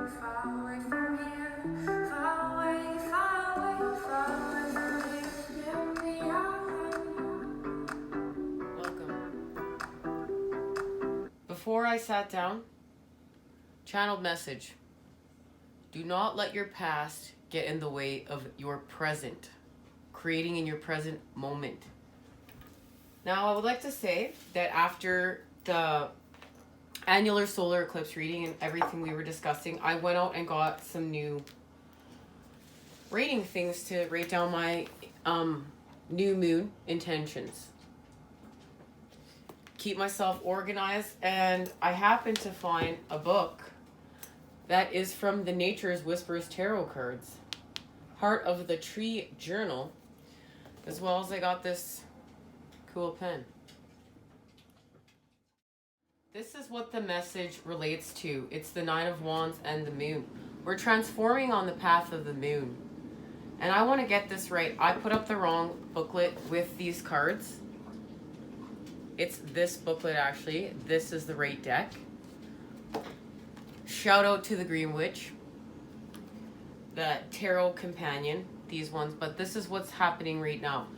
far away from here, far away, far away, far away from here. Near me, Welcome. Before I sat down, channeled message. Do not let your past get in the way of your present, creating in your present moment. Now, I would like to say that after the annular solar eclipse reading and everything we were discussing, I went out and got some new rating things to write down my new moon intentions. Keep myself organized, and I happened to find a book that is from the Nature's Whispers Tarot cards, Heart of the Tree Journal, as well as I got this cool pen. This is what the message relates to. It's the Nine of Wands and the moon. We're transforming on the path of the moon. And I want to get this right. I put up the wrong booklet with these cards. It's this booklet, actually. This is the right deck. Shout out to the Green Witch, the Tarot Companion, these ones. But this is what's happening right now.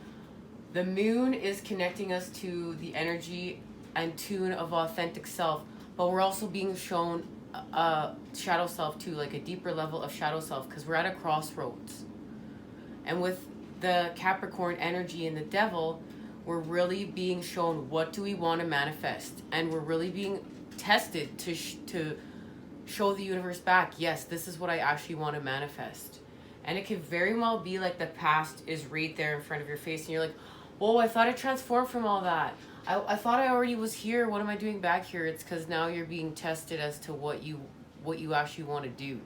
The moon is connecting us to the energy and tune of authentic self, but we're also being shown a shadow self too, like a deeper level of shadow self, because we're at a crossroads. And with the Capricorn energy and the devil, we're really being shown what do we want to manifest, and we're really being tested to show the universe back, yes, this is what I actually want to manifest. And it could very well be like the past is right there in front of your face, and you're like, whoa, I thought I transformed from all that. I thought I already was here. What am I doing back here? It's because now you're being tested as to what you actually want to do.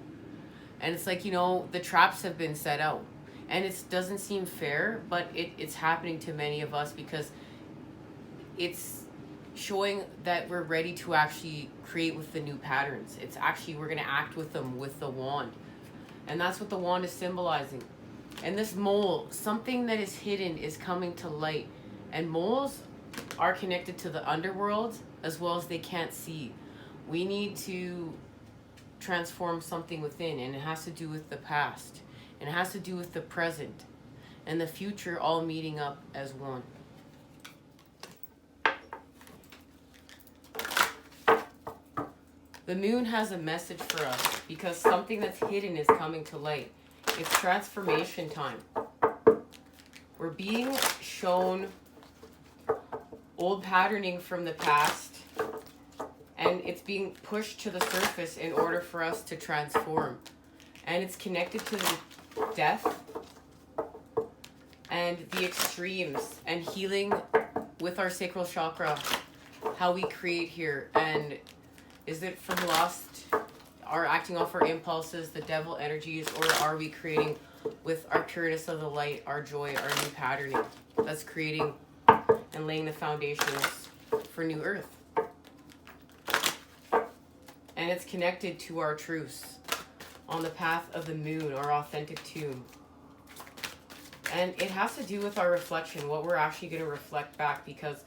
And it's like, the traps have been set out. And it doesn't seem fair, but it's happening to many of us because it's showing that we're ready to actually create with the new patterns. It's actually, we're going to act with them with the wand. And that's what the wand is symbolizing. And this mole, something that is hidden is coming to light. And moles are connected to the underworld as well as they can't see. We need to transform something within, and it has to do with the past, and it has to do with the present and the future all meeting up as one. The moon has a message for us because something that's hidden is coming to light. It's transformation time. We're being shown old patterning from the past, and it's being pushed to the surface in order for us to transform. And it's connected to the death and the extremes and healing with our sacral chakra, how we create here. And is it from lust, are acting off our impulses, the devil energies, or are we creating with our pureness of the light, our joy, our new patterning that's creating and laying the foundations for new earth? And it's connected to our truths on the path of the moon, our authentic tune. And it has to do with our reflection, what we're actually going to reflect back, because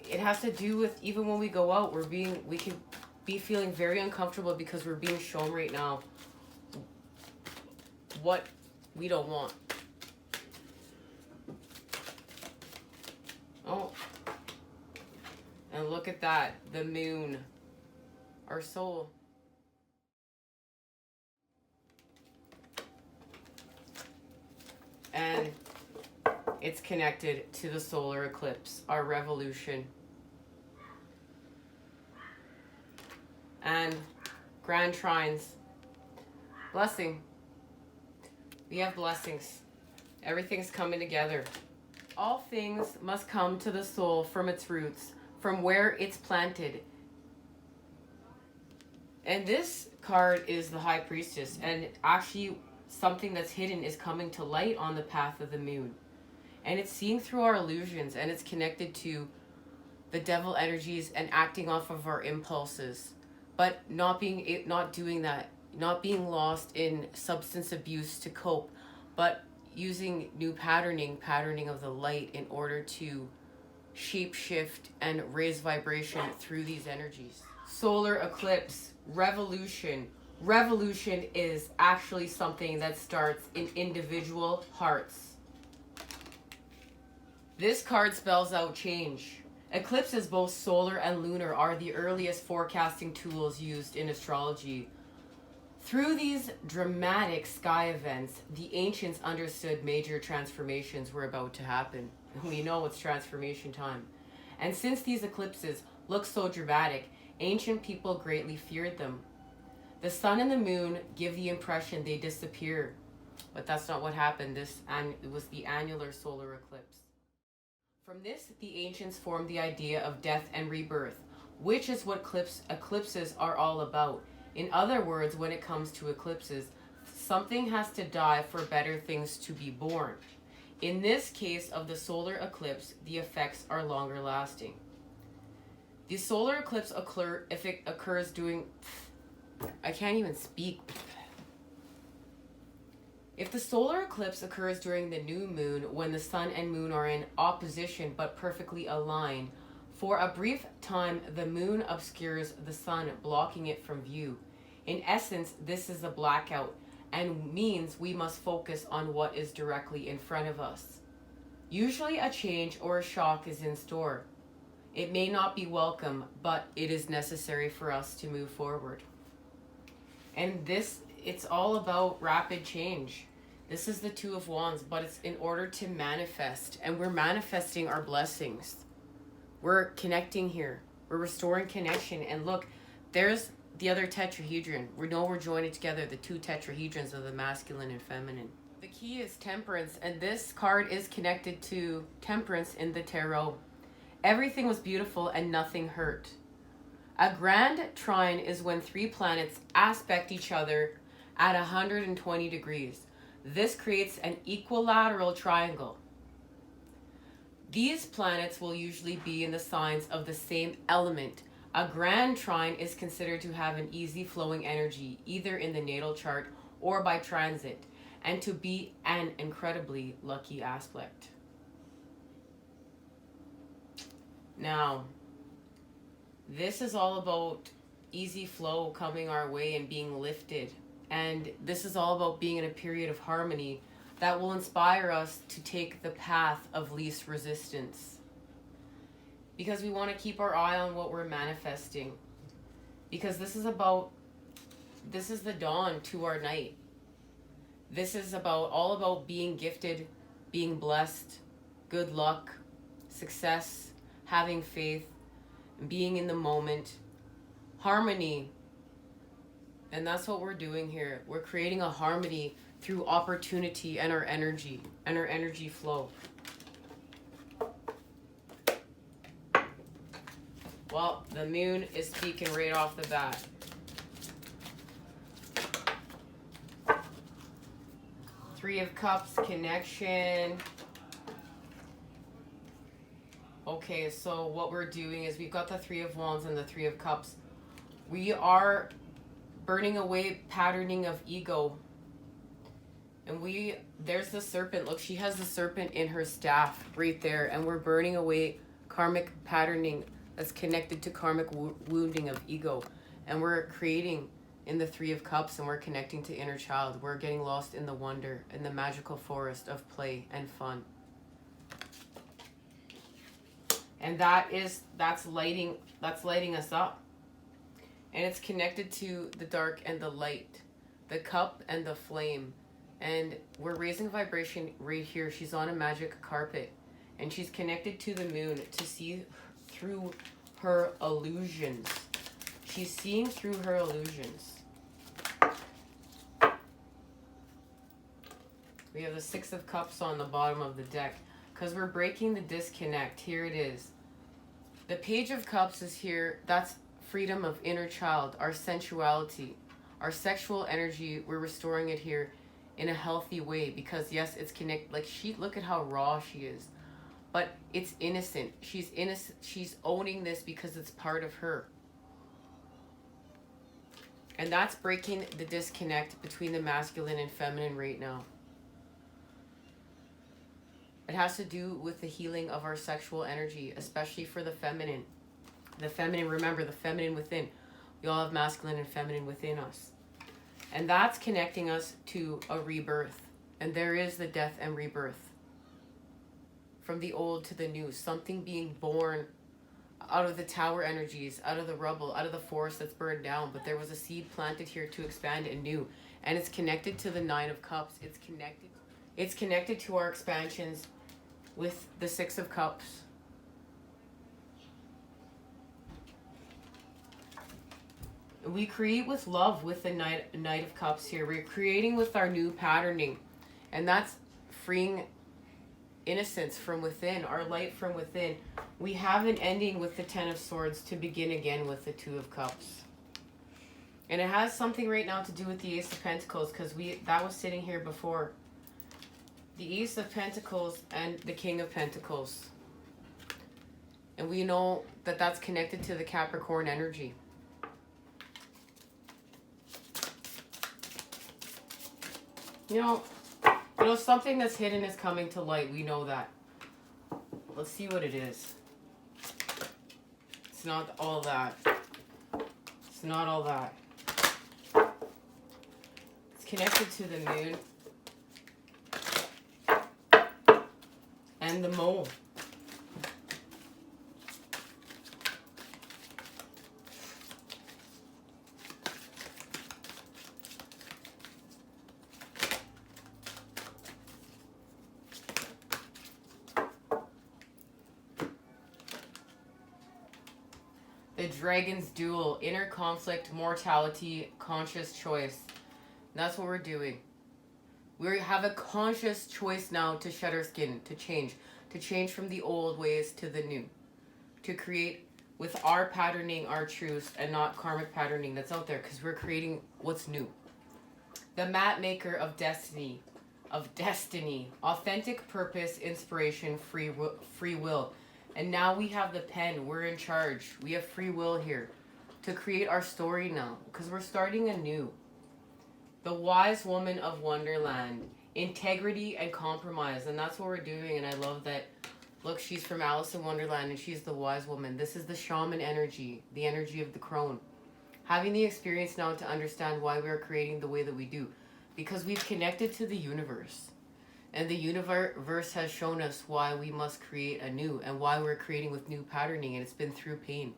it has to do with, even when we go out, we can be feeling very uncomfortable because we're being shown right now what we don't want. Oh, and look at that, the moon, our soul. And it's connected to the solar eclipse, our revolution. And grand trines, blessing. We have blessings. Everything's coming together. All things must come to the soul from its roots, from where it's planted. And this card is the High Priestess, and actually something that's hidden is coming to light on the path of the moon. And it's seeing through our illusions, and it's connected to the devil energies and acting off of our impulses, but not doing that, not being lost in substance abuse to cope, but using new patterning of the light in order to shape shift and raise vibration through these energies. Solar eclipse revolution. Revolution is actually something that starts in individual hearts. This card spells out change. Eclipses, both solar and lunar, are the earliest forecasting tools used in astrology. Through these dramatic sky events, the ancients understood major transformations were about to happen. We know it's transformation time. And since these eclipses look so dramatic, ancient people greatly feared them. The sun and the moon give the impression they disappear, but that's not what happened. It was the annular solar eclipse. From this, the ancients formed the idea of death and rebirth, which is what eclipses are all about. In other words, when it comes to eclipses, something has to die for better things to be born. In this case of the solar eclipse, the effects are longer lasting. The solar eclipse if it occurs during... I can't even speak. If the solar eclipse occurs during the new moon, when the sun and moon are in opposition but perfectly aligned, for a brief time the moon obscures the sun, blocking it from view. In essence, this is a blackout and means we must focus on what is directly in front of us. Usually a change or a shock is in store. It may not be welcome, but it is necessary for us to move forward. And it's all about rapid change. This is the Two of Wands, but it's in order to manifest, and we're manifesting our blessings. We're connecting here. We're restoring connection. And look, there's the other tetrahedron. We know we're joining together the two tetrahedrons of the masculine and feminine. The key is temperance, and this card is connected to temperance in the tarot. Everything was beautiful and nothing hurt. A grand trine is when three planets aspect each other at 120 degrees. This creates an equilateral triangle. These planets will usually be in the signs of the same element. A grand trine is considered to have an easy flowing energy, either in the natal chart or by transit, and to be an incredibly lucky aspect. Now, this is all about easy flow coming our way and being lifted. And this is all about being in a period of harmony that will inspire us to take the path of least resistance. Because we want to keep our eye on what we're manifesting. Because this is the dawn to our night. This is all about being gifted, being blessed, good luck, success, having faith, being in the moment, harmony. And that's what we're doing here. We're creating a harmony through opportunity and our energy flow. Well, the moon is speaking right off the bat. Three of Cups, connection. Okay, so what we're doing is we've got the Three of Wands and the Three of Cups. We are burning away patterning of ego. And there's the serpent. Look, she has the serpent in her staff right there. And we're burning away karmic patterning that's connected to karmic wounding of ego. And we're creating in the Three of Cups, and we're connecting to inner child. We're getting lost in the wonder, in the magical forest of play and fun. And that's lighting us up. And it's connected to the dark and the light, the cup and the flame. And we're raising vibration right here. She's on a magic carpet, and she's connected to the moon to see through her illusions. She's seeing through her illusions. We have the Six of Cups on the bottom of the deck because we're breaking the disconnect. Here it is. The Page of Cups is here. That's freedom of inner child, our sensuality, our sexual energy. We're restoring it here in a healthy way because yes, it's connected. Like look at how raw she is, but it's innocent. She's innocent. She's owning this because it's part of her. And that's breaking the disconnect between the masculine and feminine right now. It has to do with the healing of our sexual energy, especially for the feminine. The feminine, remember, the feminine within. We all have masculine and feminine within us. And that's connecting us to a rebirth. And there is the death and rebirth. From the old to the new. Something being born out of the tower energies, out of the rubble, out of the forest that's burned down. But there was a seed planted here to expand anew. And it's connected to the Nine of Cups. It's connected to our expansions with the Six of Cups. We create with love with the Knight of Cups here. We're creating with our new patterning. And that's freeing innocence from within, our light from within. We have an ending with the Ten of Swords to begin again with the Two of Cups. And it has something right now to do with the Ace of Pentacles, because that was sitting here before. The Ace of Pentacles and the King of Pentacles. And we know that that's connected to the Capricorn energy. You know, something that's hidden is coming to light. We know that. Let's see what it is. It's not all that. It's not all that. It's connected to the moon. And the mole. The Dragon's Duel, inner conflict, mortality, conscious choice. And that's what we're doing. We have a conscious choice now to shed our skin, to change from the old ways to the new, to create with our patterning, our truths, and not karmic patterning that's out there, because we're creating what's new. The map maker of destiny, authentic purpose, inspiration, free will. And now we have the pen. We're in charge. We have free will here to create our story now, because we're starting anew. The wise woman of Wonderland, integrity and compromise. And that's what we're doing. And I love that. Look, she's from Alice in Wonderland and she's the wise woman. This is the shaman energy, the energy of the crone. Having the experience now to understand why we are creating the way that we do. Because we've connected to the universe. And the universe has shown us why we must create anew and why we're creating with new patterning, and it's been through pain.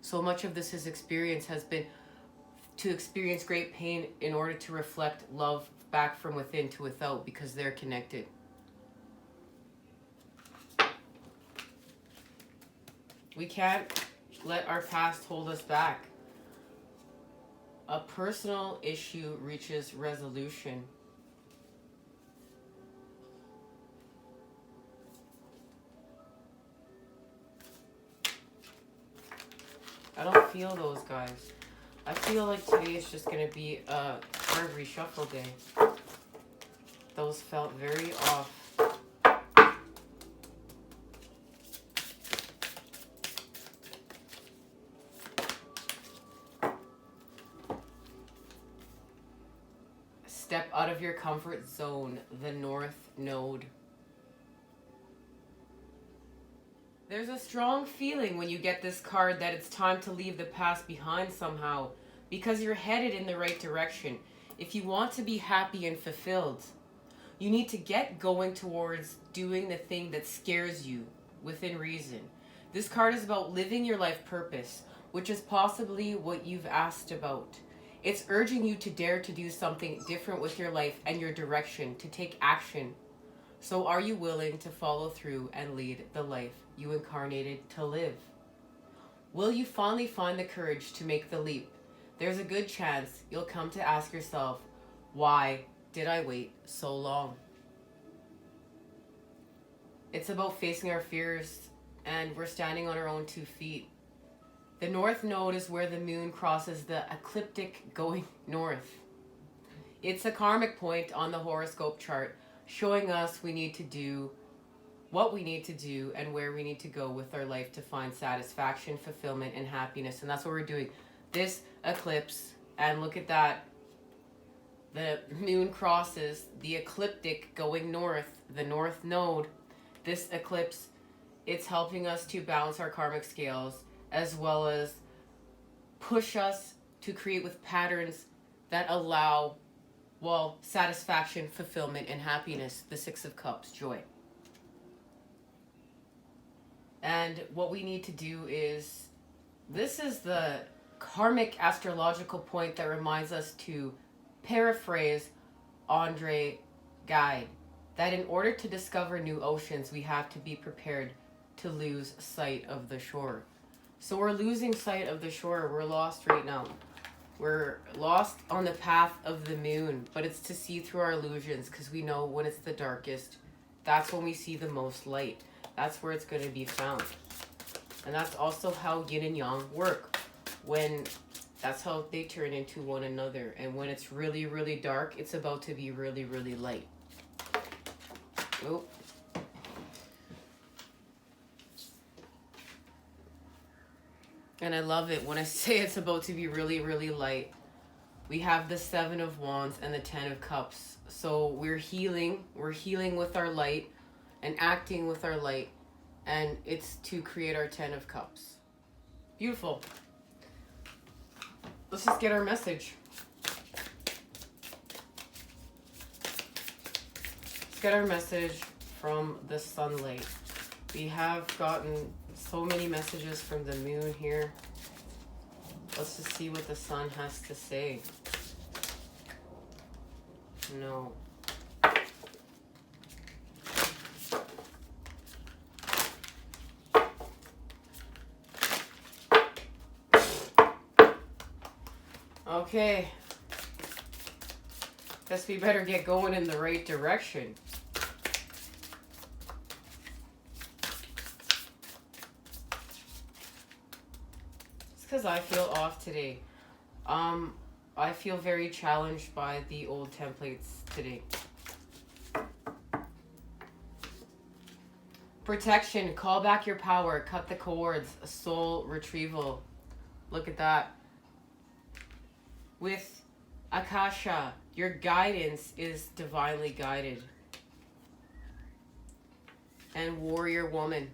So much of this experience has been to experience great pain in order to reflect love back from within to without, because they're connected. We can't let our past hold us back. A personal issue reaches resolution. I don't feel those, guys. I feel like today is just going to be a card reshuffle day. Those felt very off. Step out of your comfort zone, the North Node. There's a strong feeling when you get this card that it's time to leave the past behind somehow, because you're headed in the right direction. If you want to be happy and fulfilled, you need to get going towards doing the thing that scares you within reason. This card is about living your life purpose, which is possibly what you've asked about. It's urging you to dare to do something different with your life and your direction, to take action. So are you willing to follow through and lead the life you incarnated to live? Will you finally find the courage to make the leap? There's a good chance you'll come to ask yourself, why did I wait so long? It's about facing our fears, and we're standing on our own 2 feet. The North Node is where the moon crosses the ecliptic going north. It's a karmic point on the horoscope chart, showing us we need to do what we need to do and where we need to go with our life to find satisfaction, fulfillment, and happiness. And that's what we're doing. This eclipse, and look at that. The moon crosses the ecliptic going north, the North Node. This eclipse, it's helping us to balance our karmic scales, as well as push us to create with patterns that allow, well, satisfaction, fulfillment, and happiness. The Six of Cups, joy. And what we need to do is, this is the karmic astrological point that reminds us to paraphrase Andre Gide, that in order to discover new oceans, we have to be prepared to lose sight of the shore. So we're losing sight of the shore. We're lost right now. We're lost on the path of the moon, but it's to see through our illusions, because we know when it's the darkest, that's when we see the most light. That's where it's going to be found. And that's also how yin and yang work. That's how they turn into one another. And when it's really, really dark, it's about to be really, really light. Oh. And I love it when I say it's about to be really, really light. We have the Seven of Wands and the Ten of Cups. So we're healing. We're healing with our light and acting with our light. And it's to create our Ten of Cups. Beautiful. Let's just get our message. Let's get our message from the sunlight. We have gotten so many messages from the moon here. Let's just see what the sun has to say. No. Okay. Guess we better get going in the right direction. It's because I feel off today. I feel very challenged by the old templates today. Protection, call back your power, cut the cords, soul retrieval. Look at that. With Akasha, your guidance is divinely guided. And warrior woman.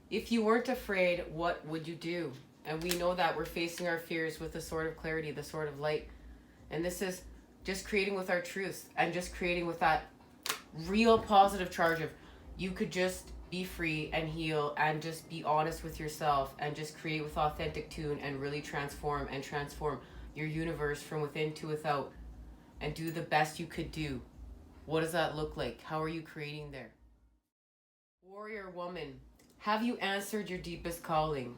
If you weren't afraid, what would you do? And we know that we're facing our fears with the sword of clarity, the sword of light. And this is just creating with our truths and just creating with that real positive charge of you could just be free and heal and just be honest with yourself and just create with authentic tune and really transform your universe from within to without and do the best you could do. What does that look like? How are you creating there? Warrior woman, have you answered your deepest calling?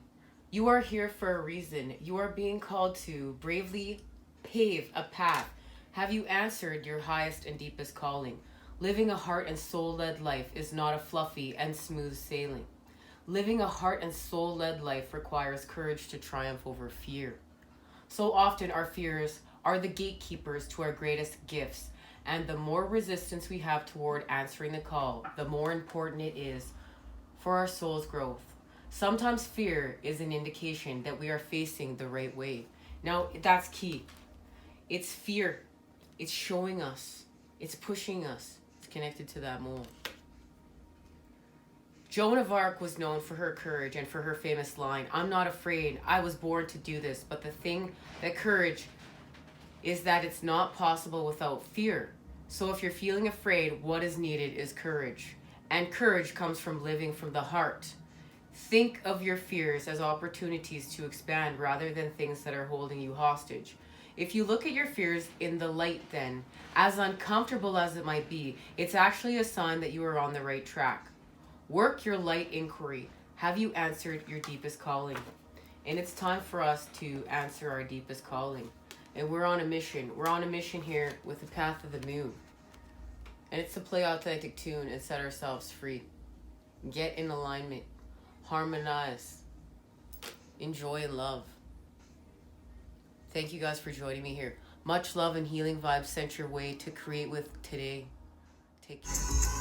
You are here for a reason. You are being called to bravely pave a path. Have you answered your highest and deepest calling? Living a heart and soul-led life is not a fluffy and smooth sailing. Living a heart and soul-led life requires courage to triumph over fear. So often our fears are the gatekeepers to our greatest gifts, and the more resistance we have toward answering the call, the more important it is for our soul's growth. Sometimes fear is an indication that we are facing the right way. Now, that's key. It's fear. It's showing us. It's pushing us. It's connected to that mole. Joan of Arc was known for her courage and for her famous line, "I'm not afraid. I was born to do this." But the thing that courage is that it's not possible without fear. So if you're feeling afraid, what is needed is courage. And courage comes from living from the heart. Think of your fears as opportunities to expand rather than things that are holding you hostage. If you look at your fears in the light then, as uncomfortable as it might be, it's actually a sign that you are on the right track. Work your light inquiry. Have you answered your deepest calling? And it's time for us to answer our deepest calling. And we're on a mission. We're on a mission here with the path of the moon. And it's to play authentic tune and set ourselves free. Get in alignment. Harmonize. Enjoy and love. Thank you guys for joining me here. Much love and healing vibes sent your way to create with today. Take care.